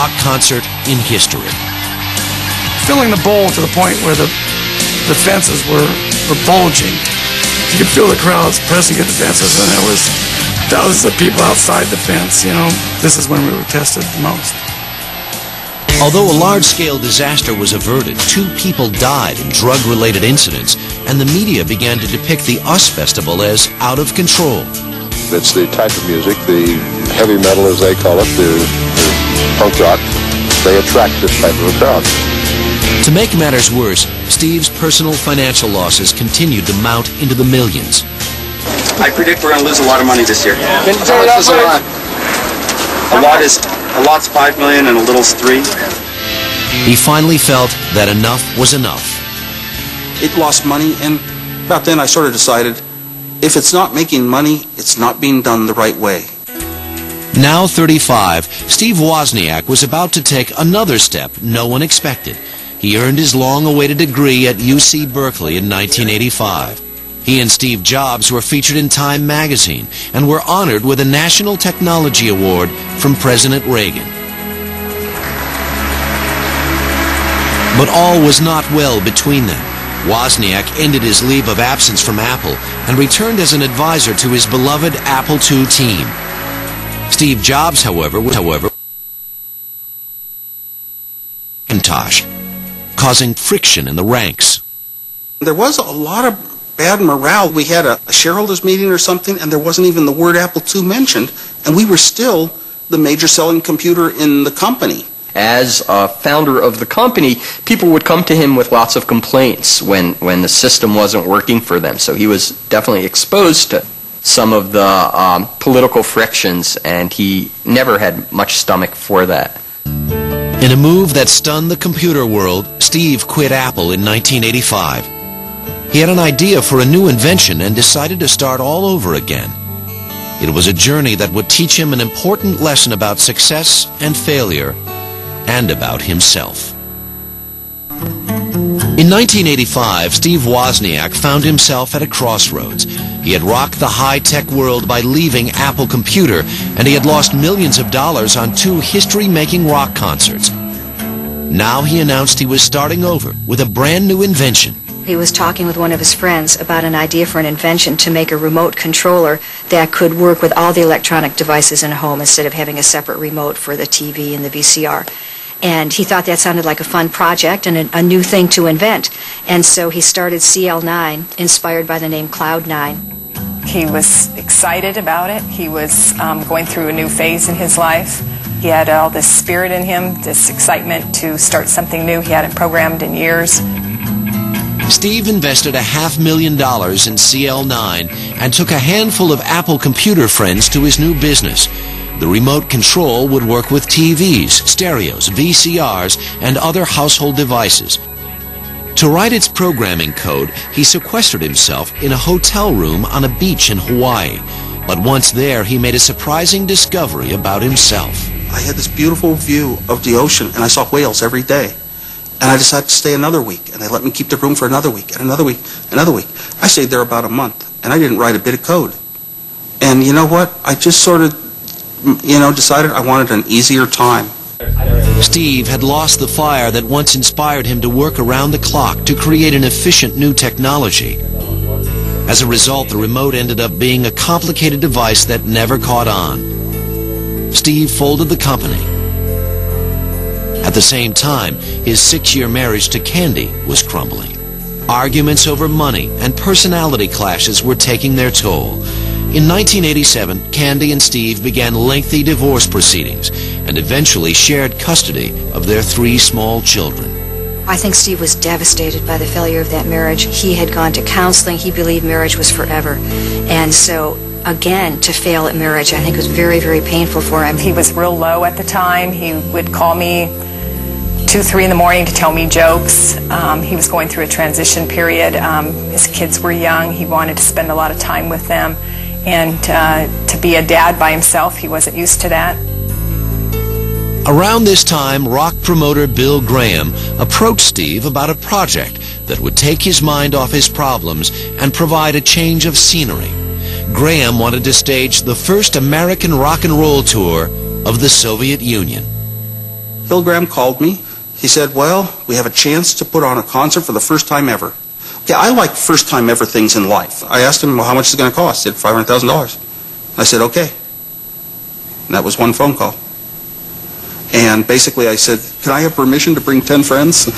rock concert in history. Filling the bowl to the point where the fences were bulging. You could feel the crowds pressing at the fences, and there was thousands of people outside the fence. You know, this is when we were tested the most. Although a large-scale disaster was averted, 2 people died in drug-related incidents, and the media began to depict the US Festival as out of control. It's the type of music, the heavy metal as they call it, the punk rock, they attract this type of a crowd. To make matters worse, Steve's personal financial losses continued to mount into the millions. I predict we're going to lose a lot of money this year. Can you tell me that's right? A lot's $5 million and a little's $3 million. He finally felt that enough was enough. It lost money, and about then I sort of decided, if it's not making money, it's not being done the right way. Now 35, Steve Wozniak was about to take another step no one expected. He earned his long-awaited degree at UC Berkeley in 1985. He and Steve Jobs were featured in Time magazine and were honored with a National Technology Award from President Reagan. But all was not well between them. Wozniak ended his leave of absence from Apple and returned as an advisor to his beloved Apple II team. Steve Jobs, however, Macintosh, causing friction in the ranks. There was a lot of bad morale. We had a shareholders meeting or something, and there wasn't even the word Apple II mentioned, and we were still the major selling computer in the company. As a founder of the company, people would come to him with lots of complaints when the system wasn't working for them. So he was definitely exposed to some of the political frictions, and he never had much stomach for that. In a move that stunned the computer world, Steve quit Apple in 1985. He had an idea for a new invention and decided to start all over again. It was a journey that would teach him an important lesson about success and failure, and about himself. In 1985, Steve Wozniak found himself at a crossroads. He had rocked the high-tech world by leaving Apple Computer, and he had lost millions of dollars on 2 history-making rock concerts. Now he announced he was starting over with a brand new invention. He was talking with one of his friends about an idea for an invention to make a remote controller that could work with all the electronic devices in a home instead of having a separate remote for the TV and the VCR. And he thought that sounded like a fun project and a new thing to invent. And so he started CL9, inspired by the name Cloud9. He was excited about it. He was going through a new phase in his life. He had all this spirit in him, this excitement to start something new. He hadn't programmed in years. Steve invested $500,000 in CL9 and took a handful of Apple computer friends to his new business. The remote control would work with TVs, stereos, VCRs, and other household devices. To write its programming code, he sequestered himself in a hotel room on a beach in Hawaii. But once there, he made a surprising discovery about himself. I had this beautiful view of the ocean, and I saw whales every day. And I decided to stay another week, and they let me keep the room for another week, and another week, another week. I stayed there about a month, and I didn't write a bit of code. And you know what? I just sort of, decided I wanted an easier time. Steve had lost the fire that once inspired him to work around the clock to create an efficient new technology. As a result, the remote ended up being a complicated device that never caught on. Steve folded the company. At the same time, his 6-year marriage to Candy was crumbling. Arguments over money and personality clashes were taking their toll. In 1987, Candy and Steve began lengthy divorce proceedings and eventually shared custody of their 3 small children. I think Steve was devastated by the failure of that marriage. He had gone to counseling. He believed marriage was forever. And so, again, to fail at marriage, I think was very, very painful for him. He was real low at the time. He would call me 2, 3 in the morning to tell me jokes. He was going through a transition period. His kids were young. He wanted to spend a lot of time with them. And to be a dad by himself, he wasn't used to that. Around this time, rock promoter Bill Graham approached Steve about a project that would take his mind off his problems and provide a change of scenery. Graham wanted to stage the first American rock and roll tour of the Soviet Union. Bill Graham called me. He said, well, we have a chance to put on a concert for the first time ever. Okay, I like first time ever things in life. I asked him, well, how much is it going to cost? He said, $500,000. I said, okay. And that was one phone call. And basically I said, can I have permission to bring 10 friends?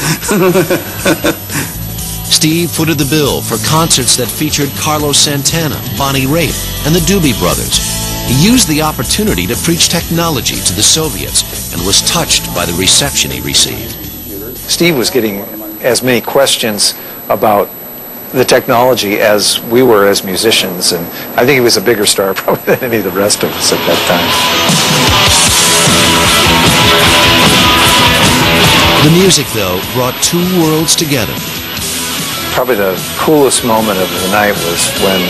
Steve footed the bill for concerts that featured Carlos Santana, Bonnie Raitt, and the Doobie Brothers. He used the opportunity to preach technology to the Soviets and was touched by the reception he received. Steve was getting as many questions about the technology as we were as musicians, and I think he was a bigger star probably than any of the rest of us at that time. The music, though, brought two worlds together. Probably the coolest moment of the night was when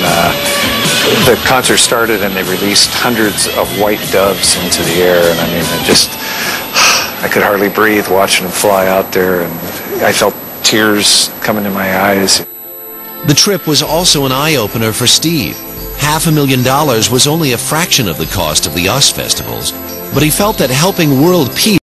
the concert started and they released hundreds of white doves into the air, and I mean, I could hardly breathe watching them fly out there, and I felt tears coming to my eyes. The trip was also an eye-opener for Steve. $500,000 was only a fraction of the cost of the US festivals, but he felt that helping world peace